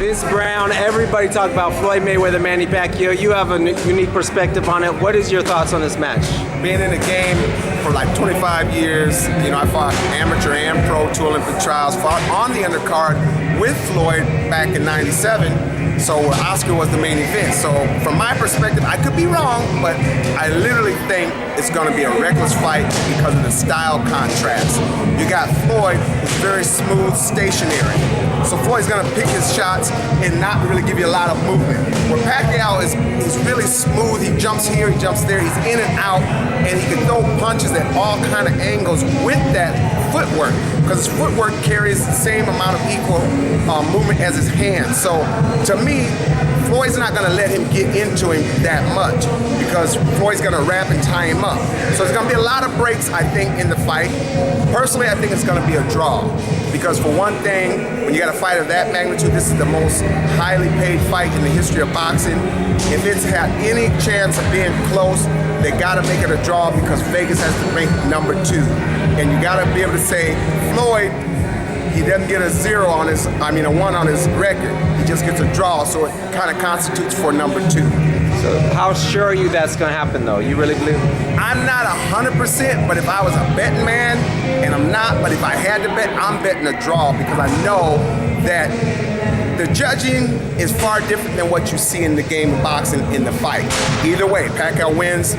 Vince Brown, everybody talk about Floyd Mayweather, Manny Pacquiao. You have a unique perspective on it. What is your thoughts on this match? Being in the game for like 25 years, I fought amateur and pro, 2 Olympic trials, fought on the undercard with Floyd back in '97. So Oscar was the main event. So from my perspective, I could be wrong, but I literally think it's going to be a reckless fight because of the style contrast. You got Floyd, who's very smooth, stationary. So Floyd's going to pick his shots and not really give you a lot of movement. Where Pacquiao he's really smooth. He jumps here, he jumps there, he's in and out, and he can throw punches at all kind of angles with that footwork, because his footwork carries the same amount of equal movement as his hands. So to me, Floyd's not going to let him get into him that much, because Floyd's going to wrap and tie him up. So there's going to be a lot of breaks, I think, in the fight. Personally, I think it's going to be a draw, because for one thing, when you got a fight of that magnitude, this is the most highly paid fight in the history of boxing. If it's had any chance of being close, they got to make it a draw, because Vegas has to rank number 2. And you got to be able to say, Floyd, he doesn't get a 1 on his record. He just gets a draw, so it kind of constitutes for number 2. So how sure are you that's going to happen, though? You really believe? I'm not 100%, but if I was a betting man, and I'm not, but if I had to bet, I'm betting a draw, because I know that the judging is far different than what you see in the game of boxing in the fight. Either way, Pacquiao wins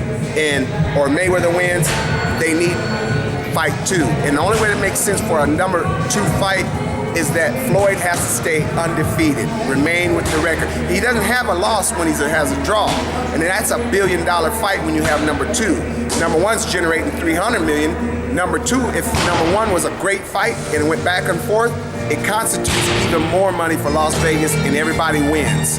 or Mayweather wins, they need fight 2. And the only way that makes sense for a number 2 fight is that Floyd has to stay undefeated, remain with the record. He doesn't have a loss when he has a draw. And that's a $1 billion fight when you have number 2. Number 1's generating $300 million. Number 2, if number 1 was a great fight and it went back and forth, it constitutes even more money for Las Vegas, and everybody wins.